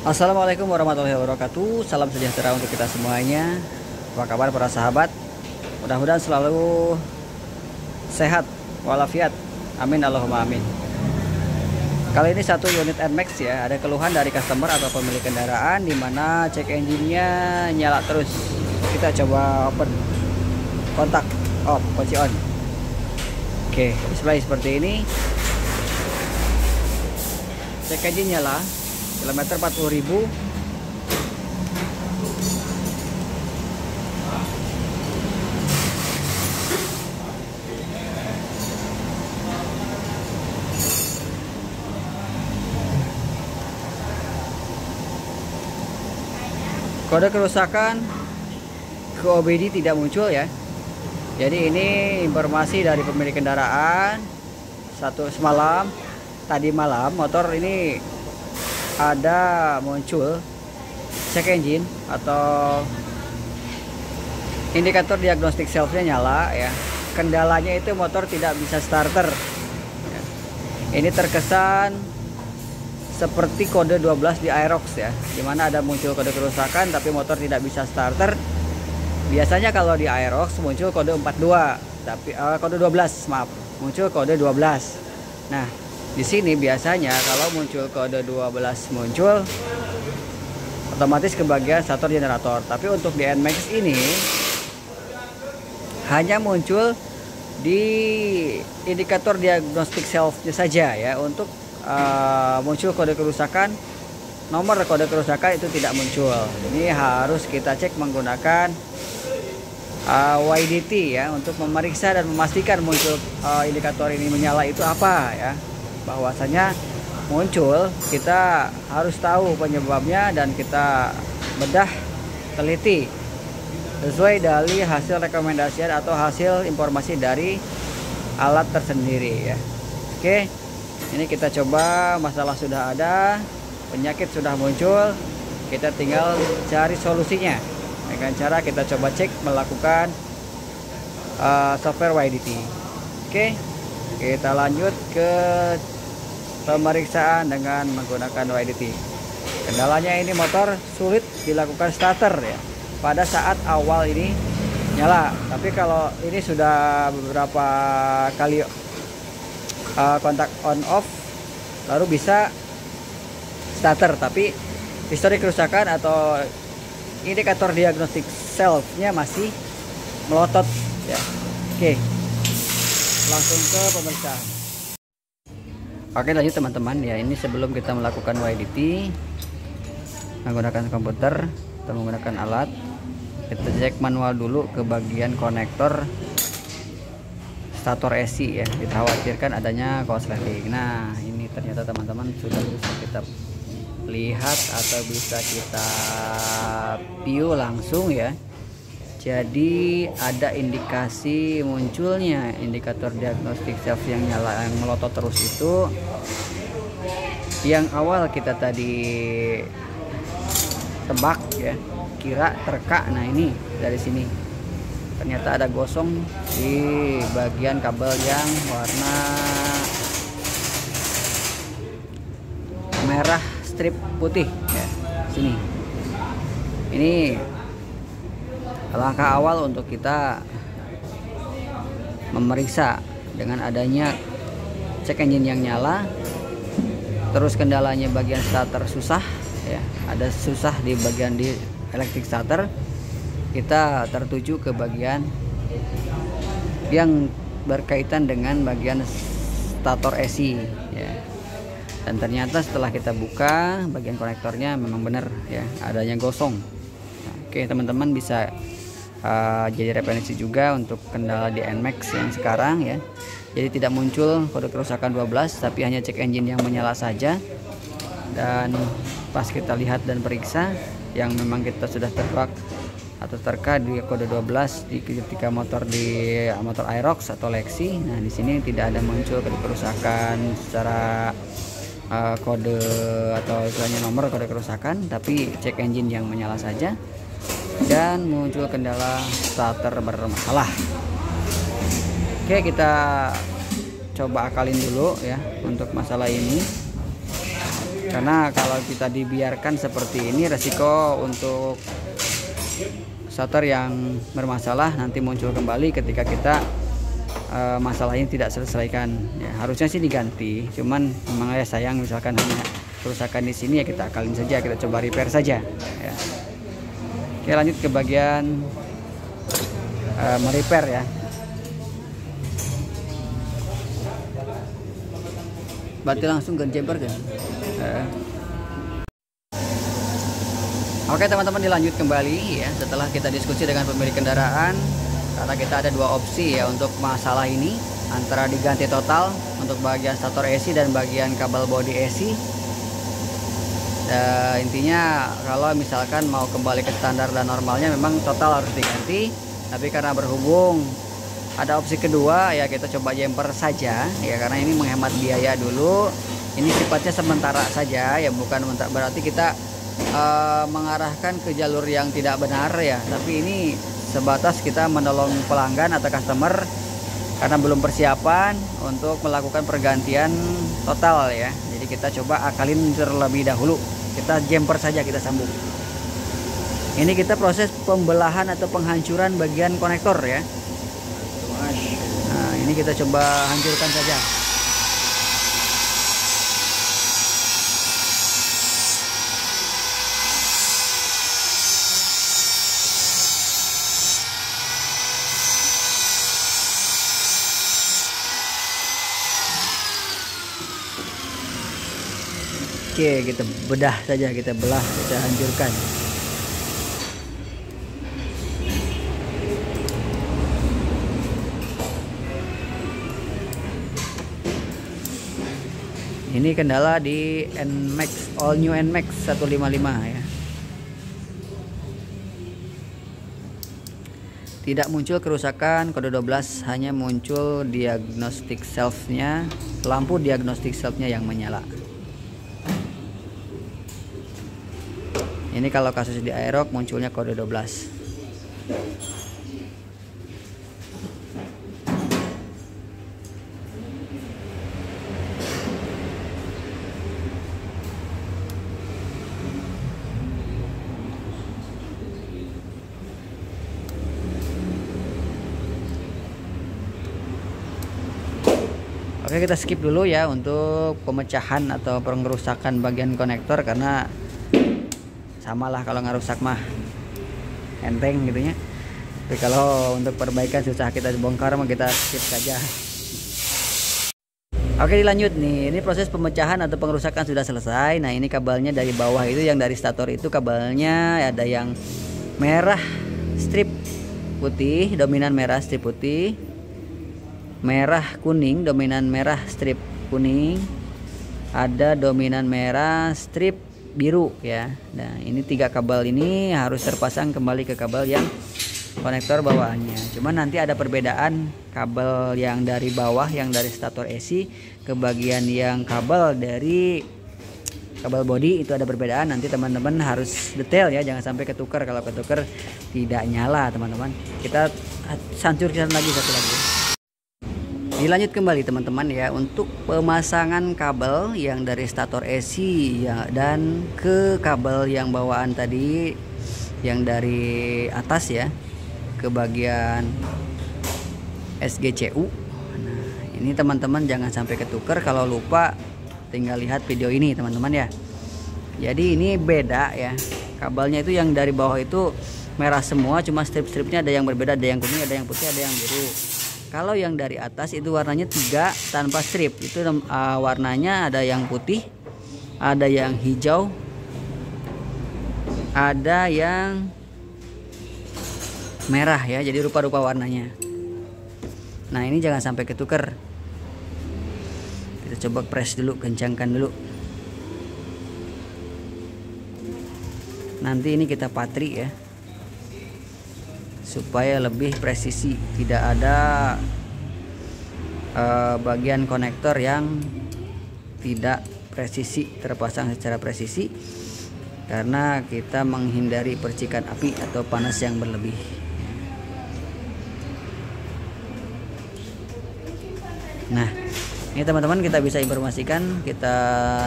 Assalamualaikum warahmatullahi wabarakatuh. Salam sejahtera untuk kita semuanya. Apa kabar para sahabat? Mudah-mudahan selalu sehat walafiat. Amin Allahumma amin. Kali ini satu unit NMAX ya. Ada keluhan dari customer atau pemilik kendaraan di mana cek engine-nya nyala terus. Kita coba open kontak off, kunci on. Oke, display seperti ini. Cek engine nyala. Kilometer 40.000. Kode kerusakan ke OBD tidak muncul ya. Jadi ini informasi dari pemilik kendaraan. Tadi malam motor ini ada muncul check engine atau indikator diagnostik selfnya nyala ya. Kendalanya itu motor tidak bisa starter ya. Ini terkesan seperti kode 12 di Aerox ya, dimana ada muncul kode kerusakan tapi motor tidak bisa starter. Biasanya kalau di Aerox muncul kode 42 tapi kode 12 maaf, muncul kode 12. Nah, di sini biasanya kalau muncul kode 12 muncul otomatis ke bagian stator generator. Tapi untuk di NMAX ini hanya muncul di indikator diagnostik selfnya saja ya. Untuk muncul kode kerusakan, nomor kode kerusakan itu tidak muncul. Ini harus kita cek menggunakan YDT ya, untuk memeriksa dan memastikan muncul indikator ini menyala itu apa ya. Bahwasanya muncul, kita harus tahu penyebabnya dan kita bedah teliti sesuai dari hasil rekomendasi atau hasil informasi dari alat tersendiri ya. Oke, ini kita coba. Masalah sudah ada, penyakit sudah muncul, kita tinggal cari solusinya dengan cara kita coba cek melakukan software YDT. Oke, kita lanjut ke pemeriksaan dengan menggunakan YDT. Kendalanya ini motor sulit dilakukan starter ya pada saat awal ini nyala. Tapi kalau ini sudah beberapa kali kontak on off baru bisa starter, tapi histori kerusakan atau indikator diagnostik selfnya masih melotot ya. Oke, langsung ke pemeriksaan. Oke, lanjut teman-teman ya. Ini sebelum kita melakukan YDT menggunakan komputer atau menggunakan alat, kita cek manual dulu ke bagian konektor stator AC ya. Dikhawatirkan adanya korsleting. Nah, ini ternyata teman-teman sudah bisa kita lihat atau bisa kita view langsung ya. Jadi ada indikasi munculnya indikator diagnostik self yang nyala, yang melotot terus itu. Yang awal kita tadi tebak ya, kira terka. Nah, ini dari sini ternyata ada gosong di bagian kabel yang warna merah strip putih ya, sini. Ini langkah awal untuk kita memeriksa dengan adanya cek engine yang nyala. Terus kendalanya bagian starter susah ya, ada susah di bagian di elektrik starter. Kita tertuju ke bagian yang berkaitan dengan bagian stator AC ya. Dan ternyata setelah kita buka bagian konektornya memang benar ya, adanya gosong. Nah, oke, teman-teman bisa jadi referensi juga untuk kendala di NMAX yang sekarang ya. Jadi tidak muncul kode kerusakan 12 tapi hanya cek engine yang menyala saja. Dan pas kita lihat dan periksa yang memang kita sudah tebak atau terka di kode 12 di ketika motor di motor Aerox atau Lexi. Nah, di sini tidak ada muncul kode kerusakan secara kode atau istilahnya nomor kode kerusakan, tapi cek engine yang menyala saja dan muncul kendala starter bermasalah. Oke, kita coba akalin dulu ya untuk masalah ini. Karena kalau kita dibiarkan seperti ini, resiko untuk starter yang bermasalah nanti muncul kembali ketika kita masalahnya tidak selesaikan. Ya, harusnya sih diganti, cuman memang ya sayang misalkan hanya kerusakan di sini, ya kita akalin saja, kita coba repair saja. Ya. Oke, lanjut ke bagian merepair ya. Berarti langsung ke jumper kan? Oke teman-teman, dilanjut kembali ya setelah kita diskusi dengan pemilik kendaraan, karena kita ada dua opsi ya untuk masalah ini, antara diganti total untuk bagian stator AC dan bagian kabel body AC. Intinya kalau misalkan mau kembali ke standar dan normalnya memang total harus diganti, tapi karena berhubung ada opsi kedua ya kita coba jumper saja ya, karena ini menghemat biaya dulu. Ini sifatnya sementara saja ya, bukan berarti kita mengarahkan ke jalur yang tidak benar ya, tapi ini sebatas kita menolong pelanggan atau customer karena belum persiapan untuk melakukan pergantian total ya. Jadi kita coba akalin terlebih dahulu, kita jumper saja, kita sambung. Ini kita proses pembelahan atau penghancuran bagian konektor ya. Nah, ini kita coba hancurkan saja. Oke, kita bedah saja, kita belah, kita hancurkan. Ini kendala di NMAX, all new NMAX 155 ya. Tidak muncul kerusakan kode 12, hanya muncul diagnostic self-nya, lampu diagnostic self-nya yang menyala. Ini kalau kasus di Aerox munculnya kode 12. Oke, kita skip dulu ya untuk pemecahan atau pengerusakan bagian konektor, karena samalah kalau ngerusak mah enteng gitu ya. Tapi kalau untuk perbaikan susah, kita bongkar mah kita skip saja. Oke, dilanjut nih. Ini proses pemecahan atau pengerusakan sudah selesai. Nah, ini kabelnya dari bawah itu, yang dari stator itu kabelnya ada yang merah strip putih, dominan merah strip putih, merah kuning, dominan merah strip kuning, ada dominan merah strip biru ya. Nah, ini 3 kabel ini harus terpasang kembali ke kabel yang konektor bawahnya. Cuman nanti ada perbedaan kabel yang dari bawah, yang dari stator AC ke bagian yang kabel dari kabel body itu ada perbedaan. Nanti teman-teman harus detail ya, jangan sampai ketukar. Kalau ketukar tidak nyala teman-teman. Kita hancurkan lagi satu lagi. Dilanjut kembali teman-teman ya untuk pemasangan kabel yang dari stator AC ya, dan ke kabel yang bawaan tadi yang dari atas ya ke bagian SGCU. Nah, ini teman-teman jangan sampai ketukar. Kalau lupa tinggal lihat video ini teman-teman ya. Jadi ini beda ya, kabelnya itu yang dari bawah itu merah semua, cuma strip-stripnya ada yang berbeda, ada yang kuning, ada yang putih, ada yang biru. Kalau yang dari atas itu warnanya 3 tanpa strip. Itu warnanya ada yang putih, ada yang hijau, ada yang merah ya. Jadi rupa-rupa warnanya. Nah, ini jangan sampai ketuker. Kita coba press dulu, kencangkan dulu. Nanti ini kita patri ya, supaya lebih presisi, tidak ada bagian konektor yang tidak presisi, terpasang secara presisi, karena kita menghindari percikan api atau panas yang berlebih. Nah, ini teman-teman kita bisa informasikan, kita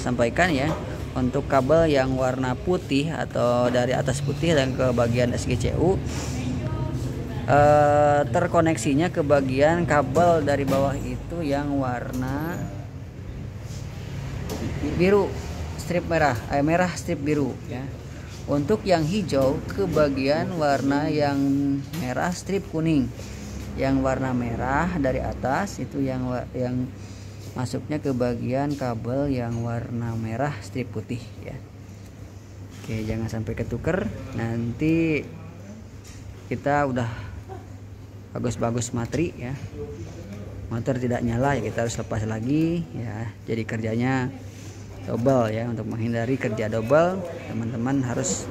sampaikan ya, untuk kabel yang warna putih atau dari atas putih dan ke bagian SGCU, terkoneksinya ke bagian kabel dari bawah itu yang warna biru strip merah, merah strip biru ya. Untuk yang hijau ke bagian warna yang merah strip kuning. Yang warna merah dari atas itu yang masuknya ke bagian kabel yang warna merah strip putih ya. Oke, jangan sampai ketuker. Nanti kita udah bagus-bagus materi ya. Motor tidak nyala ya, kita harus lepas lagi ya. Jadi kerjanya double ya. Untuk menghindari kerja double, teman-teman harus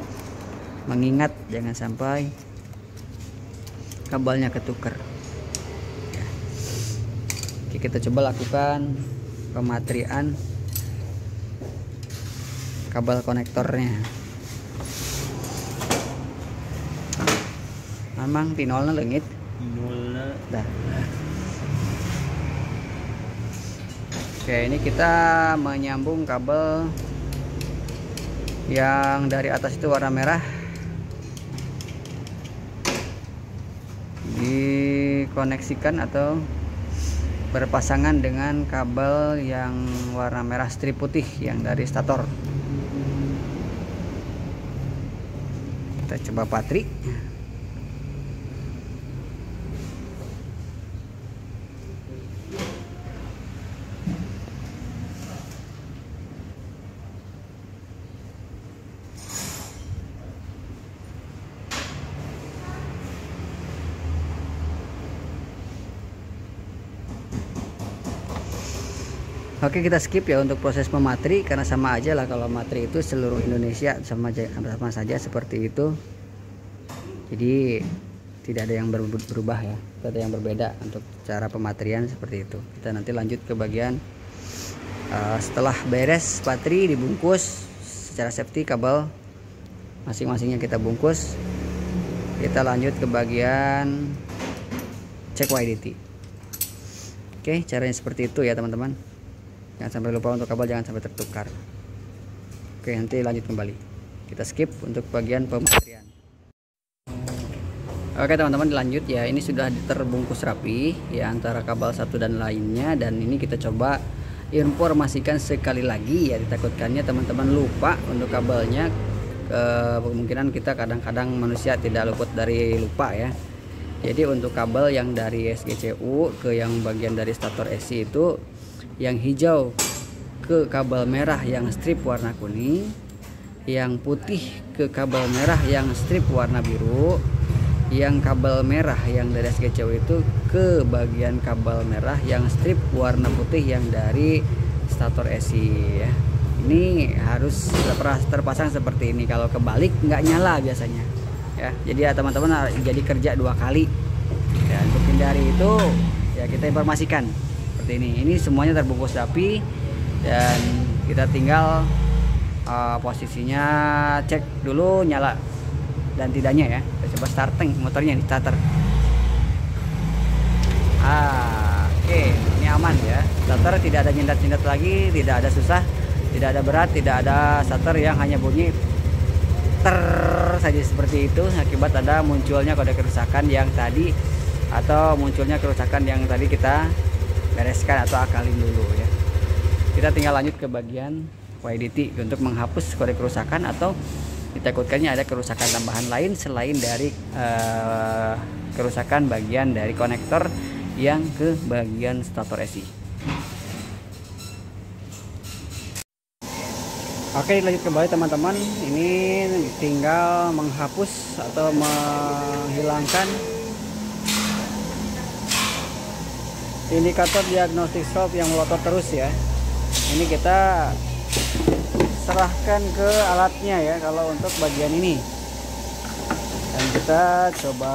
mengingat jangan sampai kabelnya ketuker ya. Oke, kita coba lakukan pematrian kabel konektornya. Memang pinolnya lengit dah. Oke, ini kita menyambung kabel yang dari atas itu warna merah, dikoneksikan atau berpasangan dengan kabel yang warna merah strip putih yang dari stator. Kita coba patri. Oke, kita skip ya untuk proses mematri karena sama aja lah, kalau matri itu seluruh Indonesia sama saja seperti itu. Jadi tidak ada yang berubah ya, tidak ada yang berbeda untuk cara pematrian seperti itu. Kita nanti lanjut ke bagian setelah beres patri dibungkus secara safety, kabel masing-masingnya kita bungkus. Kita lanjut ke bagian cek YDT. Oke, caranya seperti itu ya teman-teman. Jangan sampai lupa untuk kabel, jangan sampai tertukar. Oke, nanti lanjut kembali. Kita skip untuk bagian pematrian. Oke teman-teman, lanjut ya. Ini sudah terbungkus rapi ya antara kabel satu dan lainnya, dan ini kita coba informasikan sekali lagi ya, ditakutkannya teman-teman lupa untuk kabelnya. Kemungkinan kita kadang-kadang manusia tidak luput dari lupa ya. Jadi untuk kabel yang dari SGCU ke yang bagian dari stator AC itu, yang hijau ke kabel merah yang strip warna kuning, yang putih ke kabel merah yang strip warna biru, yang kabel merah yang dari SGCU itu ke bagian kabel merah yang strip warna putih yang dari stator AC ya. Ini harus terpasang seperti ini. Kalau kebalik nggak nyala biasanya ya. Jadi ya teman-teman jadi kerja dua kali ya. Untuk hindari itu ya kita informasikan seperti ini. Ini semuanya terbungkus rapi dan kita tinggal posisinya cek dulu nyala dan tidaknya ya. Kita coba starting motornya di starter. Oke, ini aman ya. Starter tidak ada nyendat-nyendat lagi, tidak ada susah, tidak ada berat, tidak ada starter yang hanya bunyi ter saja seperti itu akibat ada munculnya kode kerusakan yang tadi, atau munculnya kerusakan yang tadi kita bereskan atau akalin dulu ya. Kita tinggal lanjut ke bagian YDT untuk menghapus kode kerusakan atau ditakutkannya ada kerusakan tambahan lain selain dari kerusakan bagian dari konektor yang ke bagian stator AC. Oke, lanjut kembali teman-teman. Ini tinggal menghapus atau menghilangkan indikator diagnostik stop yang melotot terus ya. Ini kita serahkan ke alatnya ya kalau untuk bagian ini. Dan kita coba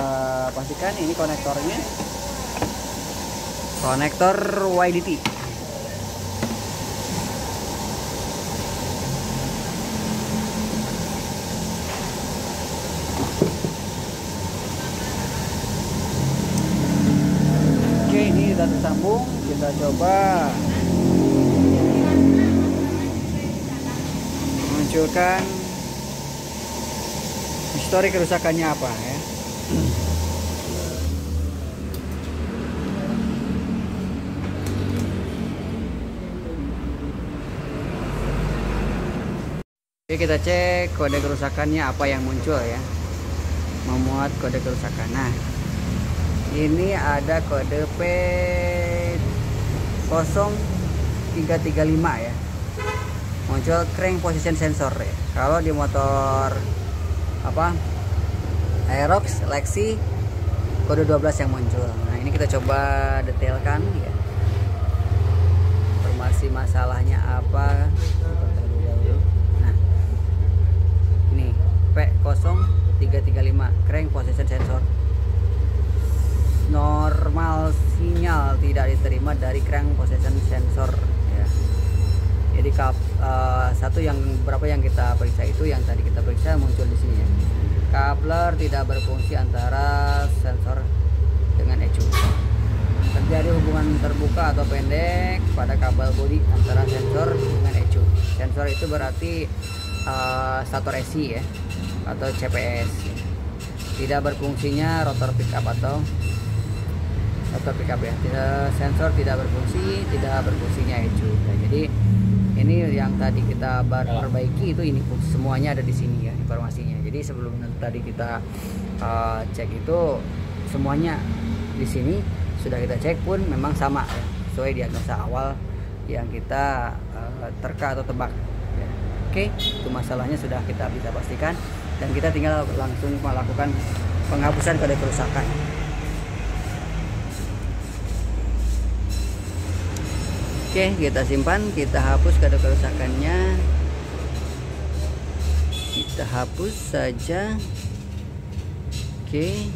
pastikan ini konektornya. Konektor YDT. Oke, ini sudah tersambung. Kita coba munculkan histori kerusakannya apa ya. Oke, kita cek kode kerusakannya apa yang muncul ya. Memuat kode kerusakan. Nah, ini ada kode P0335 ya. Muncul crank position sensor ya. Kalau di motor apa Aerox Lexi kode 12 yang muncul. Nah, ini kita coba detailkan ya. Informasi masalahnya apa? Nah, ini P0335 crank position sensor. Normal sinyal tidak diterima dari crank position sensor ya. Jadi satu yang berapa yang kita periksa itu, yang tadi kita periksa muncul di sini ya. Coupler tidak berfungsi antara sensor dengan ECU. Terjadi hubungan terbuka atau pendek pada kabel bodi antara sensor dengan ECU. Sensor itu berarti stator ECU ya, atau CPS. Tidak berfungsinya rotor pickup atau rotor pickup ya. Sensor tidak berfungsi, tidak berfungsinya ECU. Nah, jadi ini yang tadi kita perbaiki itu, ini semuanya ada di sini ya informasinya. Jadi sebelum tadi kita cek itu semuanya di sini sudah kita cek pun memang sama ya, sesuai diagnosa awal yang kita terka atau tebak ya. Oke, itu masalahnya sudah kita bisa pastikan dan kita tinggal langsung melakukan penghapusan kode kerusakan. Oke, kita simpan, kita hapus kode kerusakannya. Kita hapus saja. Oke.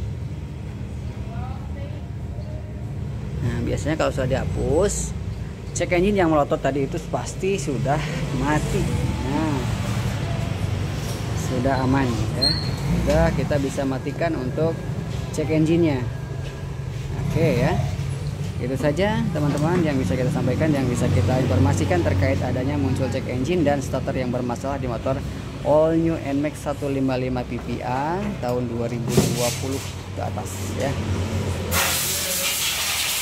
Nah, biasanya kalau sudah dihapus, cek engine yang melotot tadi itu pasti sudah mati. Nah, sudah aman ya. Sudah, kita bisa matikan untuk cek engine-nya. Oke ya. Itu saja teman-teman yang bisa kita sampaikan, yang bisa kita informasikan terkait adanya muncul cek engine dan starter yang bermasalah di motor all new NMAX 155 PPA tahun 2020 ke atas ya.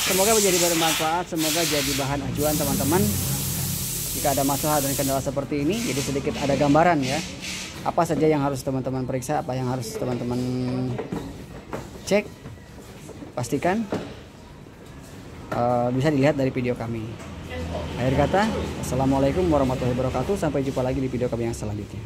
Semoga menjadi bermanfaat, semoga jadi bahan acuan teman-teman. Jika ada masalah dan kendala seperti ini, jadi sedikit ada gambaran ya. Apa saja yang harus teman-teman periksa, apa yang harus teman-teman cek, pastikan bisa dilihat dari video kami. Akhir kata, assalamualaikum warahmatullahi wabarakatuh. Sampai jumpa lagi di video kami yang selanjutnya.